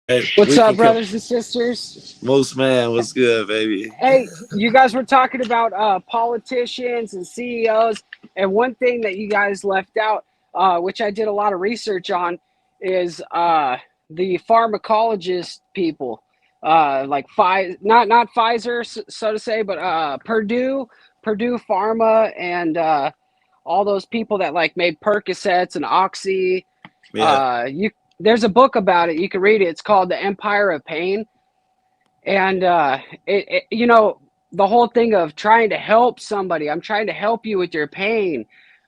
Hey, What's we up, can come. brothers and sisters? Most man, what's good, baby? Hey, you guys were talking about politicians and CEOs, and one thing that you guys left out, which I did a lot of research on, is the pharmacologist people, like not Pfizer, so to say, but Purdue Pharma, and all those people that like made Percocets and Oxy. Yeah, You There's a book about it. You can read it. It's called The Empire of Pain. And the whole thing of trying to help somebody, I'm trying to help you with your pain,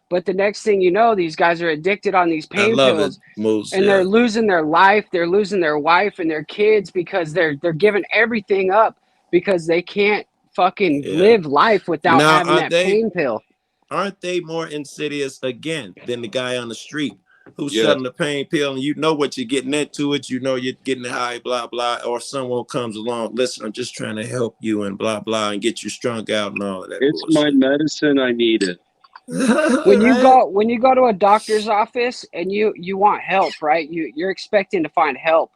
but the next thing you know, these guys are addicted on these I pain love it, pills, Moose. and Yeah, they're losing their life, they're losing their wife and their kids because they're giving everything up because they can't fucking yeah. live life without Now, having that pain pill. aren't they more insidious again than the guy on the street who's Yes. selling the pain pill, and you know what you're getting into it, you know you're getting high, blah blah, or someone comes along, listen, I'm just trying to help you and blah blah and get you strung out and all of that It's my bullshit. medicine. I need it. Right? When you go to a doctor's office and you want help, right? You're expecting to find help,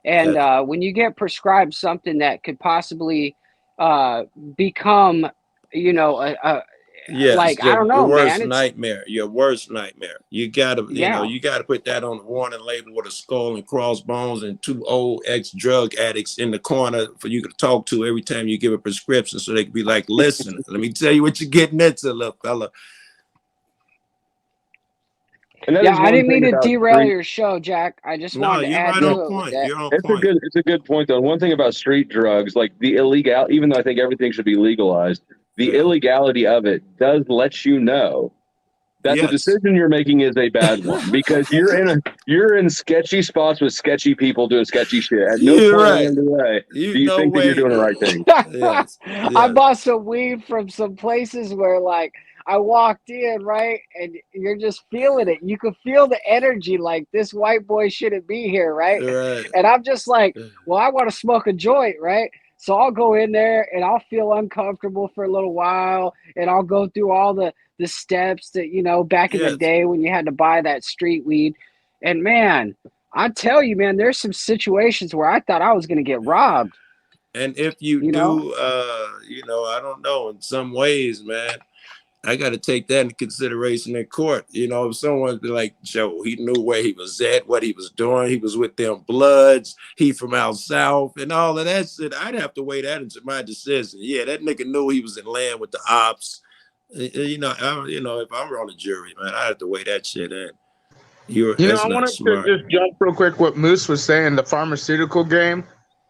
and Yeah, when you get prescribed something that could possibly uh, become, a yes, like, I don't your know, man. worst It's nightmare. Your worst nightmare. You gotta, yeah, you gotta put that on the warning label with a skull and crossbones and two old ex-drug addicts in the corner for you to talk to every time you give a prescription, so they can be like, "Listen, let me tell you what you're getting into, little fella." And that yeah. is I one didn't mean thing to about derail street. your show, Jack. I just No, wanted to you're add right No, on to it with point. that. You're on it's a point. good point though. One thing about street drugs, like the illegal, even though I think everything should be legalized, the Yeah. illegality of it does let you know that the Yes. decision you're making is a bad one because you're in sketchy spots with sketchy people doing sketchy shit. At no You're point right. along the way You do you know think that you're way. doing the right thing. Yes. I Yes. bought some weed from some places where, like, I walked in, right, and you're just feeling it. You can feel the energy, like, this white boy shouldn't be here, right? Right. And I'm just like, well, I want to smoke a joint, right? So I'll go in there and I'll feel uncomfortable for a little while, and I'll go through all the steps that, back in the Yes. day when you had to buy that street weed. And man, I tell you, man, there's some situations where I thought I was gonna get robbed, And if you you know? do, I don't know, in some ways, man, I got to take that into consideration in court. If someone be like, Joe, he knew where he was at, what he was doing, he was with them Bloods, he from out south, and all of that shit, I'd have to weigh that into my decision. Yeah, that nigga knew he was in land with the ops. If I'm on the jury, man, I have to weigh that shit in. That's I not wanted to smart. just jump real quick what Moose was saying, the pharmaceutical game.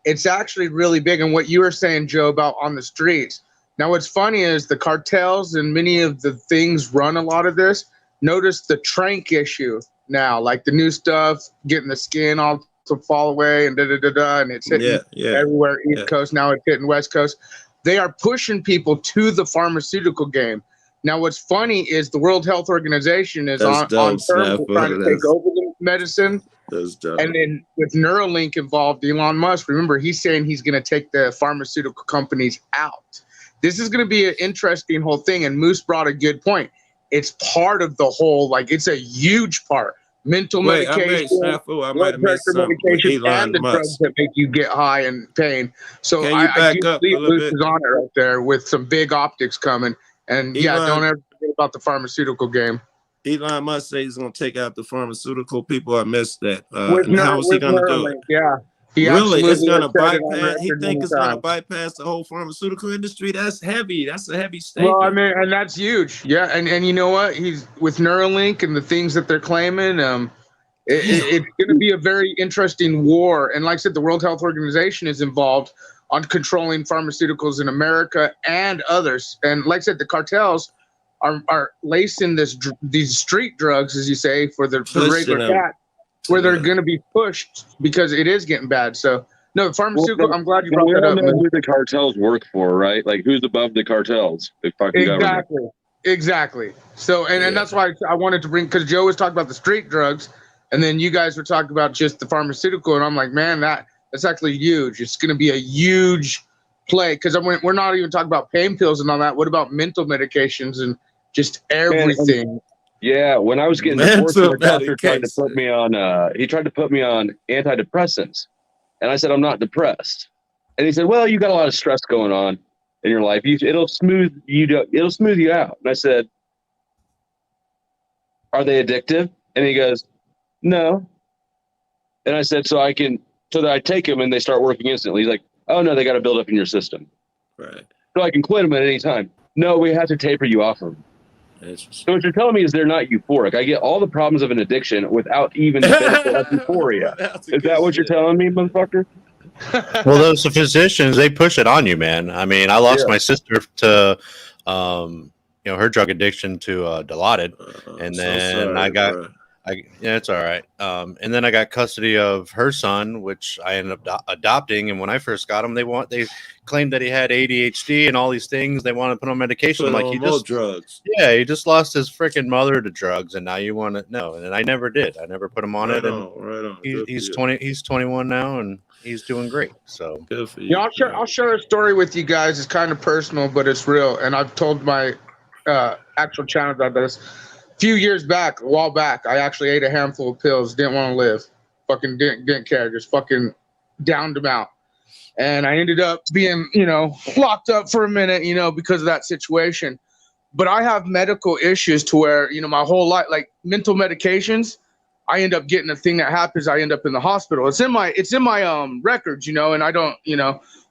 It's actually really big. And what you were saying, Joe, about on the streets. Now, what's funny is the cartels and many of the things run a lot of this. Notice the trank issue now, like the new stuff, getting the skin all to fall away and da-da-da-da, and it's hitting Yeah, yeah, everywhere, yeah. East Coast, now it's hitting West Coast. They are pushing people to the pharmaceutical game. Now, what's funny is the World Health Organization is That's on dope, terms of trying to Snapper. take over the medicine. That's dope. And then with Neuralink involved, Elon Musk, remember, he's saying he's going to take the pharmaceutical companies out. This is going to be an interesting whole thing. And Moose brought a good point. It's part of the whole, like, it's a huge part. Mental Wait, I medication, made Snafu. I might blood have missed pressure something with medication, and Elon the drugs Musk. that make you get high and pain. So Can you I back do up a believe little Moose bit? is on it right there with some big optics coming. And yeah, don't Elon ever forget about the pharmaceutical game. Elon Musk says he's going to take out the pharmaceutical people. I missed that. With And how is he going to do it? Neuralink, yeah. He Really? It's absolutely going has to said it on bypass? He record think many it's going to times. bypass the whole pharmaceutical industry? That's heavy. That's a heavy Well, I statement. mean, and that's huge. Yeah, and you know what? He's with Neuralink and the things that they're claiming. Damn. It's going to be a very interesting war. And like I said, the World Health Organization is involved on controlling pharmaceuticals in America and others. And like I said, the cartels are lacing these street drugs, as you say, for the Pushing regular them. cat, where they're Yeah. going to be pushed because it is getting bad. So no, Well, pharmaceutical. I'm glad you but brought we that all up, know man. who the cartels work for, right? Like who's above the cartels? The fucking government. Exactly. So, and Yeah. that's why I wanted to bring, because Joe was talking about the street drugs, and then you guys were talking about just the pharmaceutical, and I'm like, man, that's actually huge. It's going to be a huge play, because we're not even talking about pain pills and all that. What about mental medications and just everything? Yeah, when I was getting deported, Mental the doctor tried to medication. put me on. He tried to put me on antidepressants, And I said, I'm not depressed. And he said, well, you got a lot of stress going on in your life. It'll smooth you out. And I said, are they addictive? And he goes, no. And I said, so that I take them and they start working instantly. He's like, oh no, they got to build up in your system. Right. So I can quit them at any time. No, we have to taper you off of them. So what you're telling me is they're not euphoric. I get all the problems of an addiction without even the benefit of euphoria. Is that what you're telling me, motherfucker? Well, those physicians, they push it on you, man. I mean, I lost my sister to, her drug addiction to Dilaudid, and then it's all right. And then I got custody of her son, which I ended up adopting. And when I first got him, they claimed that he had ADHD and all these things. They want to put on medication. I'm like, he just drugs. Yeah, he just lost his freaking mother to drugs, and now you want to know? And I never did. I never put him on it. And he's 20. He's 21 now, and he's doing great. So good for you. I'll share a story with you guys. It's kind of personal, but it's real. And I've told my actual channel about this. A while back, I actually ate a handful of pills, didn't want to live, fucking didn't care, just fucking downed them out. And I ended up being, locked up for a minute, because of that situation. But I have medical issues to where, my whole life, like mental medications, I end up getting a thing that happens, I end up in the hospital. It's in my records, and I don't,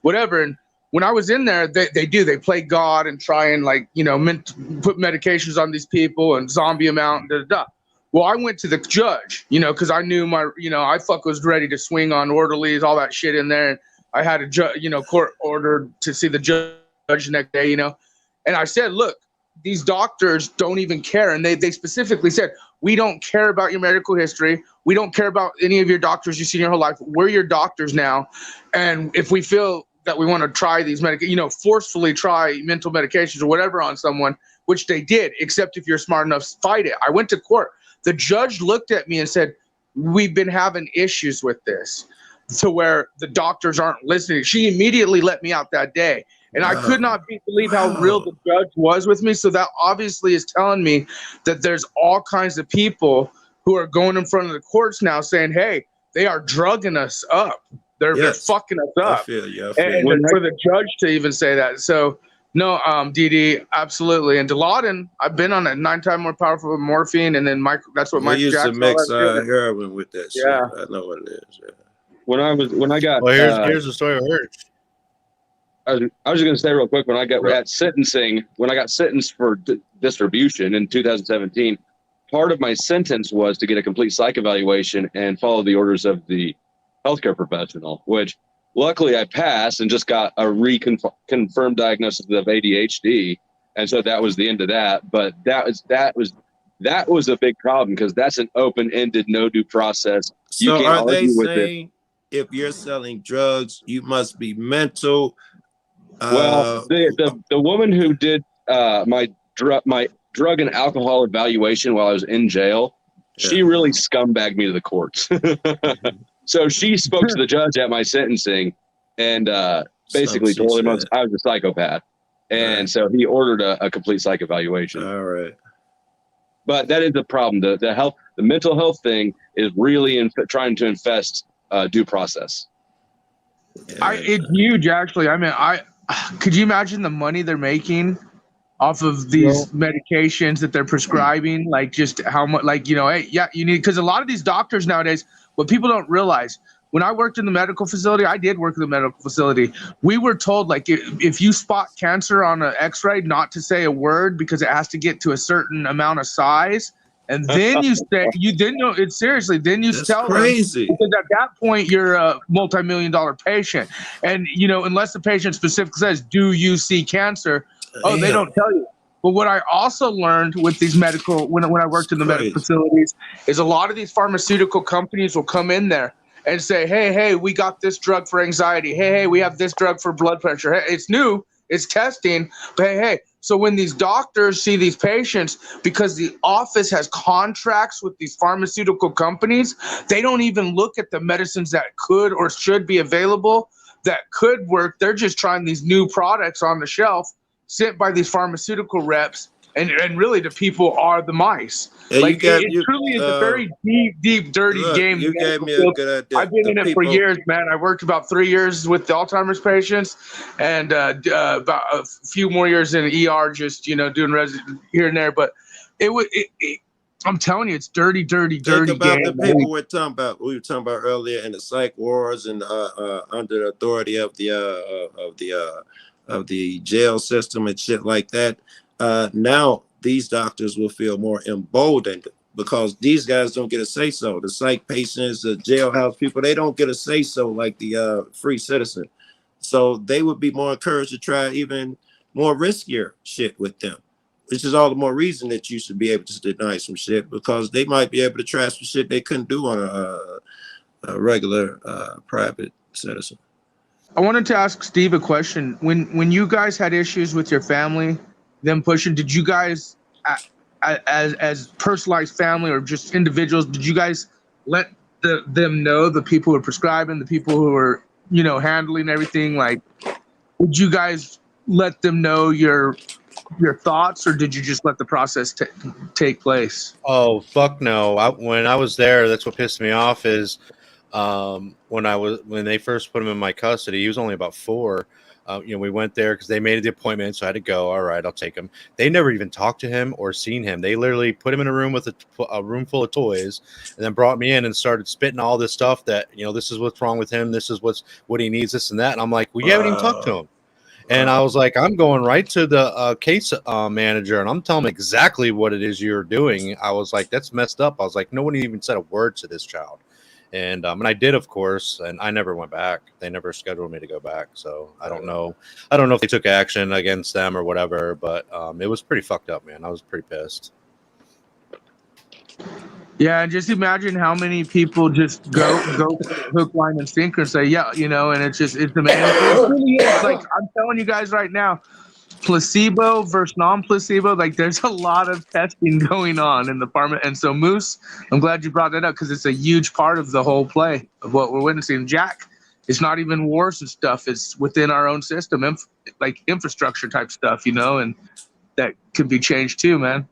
whatever. And when I was in there, they play God and try and put medications on these people and zombie them out and da-da-da. Well, I went to the judge, because I knew I was ready to swing on orderlies, all that shit in there. And I had a court ordered to see the judge the next day, And I said, look, these doctors don't even care. And they specifically said, we don't care about your medical history. We don't care about any of your doctors you've seen your whole life. We're your doctors now. And if we feel that we want to try these forcefully try mental medications or whatever on someone, which they did, except if you're smart enough to fight it. I went to court. The judge looked at me and said, we've been having issues with this to where the doctors aren't listening. She immediately let me out that day. And I could not believe how real the judge was with me. So that obviously is telling me that there's all kinds of people who are going in front of the courts now saying, hey, they are drugging us up. They're fucking us up. I feel you. And for the judge to even say that. So, no, DD, absolutely. And Dilaudid, I've been on it 9 times more powerful than morphine. And then that's what Mike Jackson used to mix heroin with that shit. Yeah. I know what it is. Yeah. When I got... Well, here's the story of Urge. I was just going to say real quick, when I got sentenced for distribution in 2017, part of my sentence was to get a complete psych evaluation and follow the orders of the healthcare professional, which luckily I passed and just got a confirmed diagnosis of ADHD. And so that was the end of that. But that was a big problem because that's an open-ended, no due process. So are they saying if you're selling drugs, you must be mental? Well, the woman who did my drug and alcohol evaluation while I was in jail, she really scumbagged me to the courts. So she spoke to the judge at my sentencing and basically told him I was a psychopath. And so he ordered a complete psych evaluation. All right. But that is the problem. The mental health thing is really trying to infest due process. It's huge, actually. I mean, could you imagine the money they're making off of these medications that they're prescribing? Like, just how much? Like, hey, you need, because a lot of these doctors nowadays, what people don't realize, when I worked in the medical facility, I did work in the medical facility. We were told, like, if you spot cancer on an X-ray, not to say a word because it has to get to a certain amount of size. And then you say, it's seriously, then you tell them, because at that point you're a multi-million-dollar patient. And, unless the patient specifically says, do you see cancer? Oh, they don't tell you. But what I also learned with these medical, when I worked in the medical facilities, is a lot of these pharmaceutical companies will come in there and say, hey, we got this drug for anxiety. Hey, we have this drug for blood pressure. Hey, it's new, it's testing, but hey. So when these doctors see these patients, because the office has contracts with these pharmaceutical companies, they don't even look at the medicines that could or should be available that could work. They're just trying these new products on the shelf sent by these pharmaceutical reps, and really the people are the mice. Yeah, Like it truly is a very deep, dirty game. You gave me a good idea. I've been in it for years, man. I worked about 3 years with the Alzheimer's patients, and about a few more years in ER, just doing here and there. But I'm telling you, it's dirty Think about game. the people we were talking about earlier in the psych wards and under the authority of the jail system and shit like that. Now these doctors will feel more emboldened because these guys don't get a say so. The psych patients, the jailhouse people, they don't get a say so like the free citizen. So they would be more encouraged to try even more riskier shit with them. Which is all the more reason that you should be able to deny some shit because they might be able to try some shit they couldn't do on a regular private citizen. I wanted to ask Steve a question. When you guys had issues with your family, them pushing, did you guys, as personalized family or just individuals, did you guys let them know, the people who are prescribing, the people who are handling everything? Like, would you guys let them know your thoughts, or did you just let the process take place? Oh, fuck no. When I was there, that's what pissed me off is when they first put him in my custody, he was only about 4. We went there because they made the appointment, so I had to go. All right, I'll take him. They never even talked to him or seen him. They literally put him in a room with a room full of toys, and then brought me in and started spitting all this stuff that this is what's wrong with him. This is what he needs. This and that. And I'm like, well, you haven't even talked to him. And I was like, I'm going right to the case manager, and I'm telling him exactly what it is you're doing. I was like, that's messed up. I was like, no one even said a word to this child. And I did, of course, and I never went back. They never scheduled me to go back. So I don't know. I don't know if they took action against them or whatever, but it was pretty fucked up, man. I was pretty pissed. Yeah, and just imagine how many people just go hook, line, and sinker and say, yeah, and it's amazing. It's like, I'm telling you guys right now, placebo versus non-placebo, like there's a lot of testing going on in the pharma. And so Moose, I'm glad you brought that up because it's a huge part of the whole play of what we're witnessing. Jack, it's not even wars and stuff. It's within our own system, like infrastructure type stuff, and that could be changed too, man.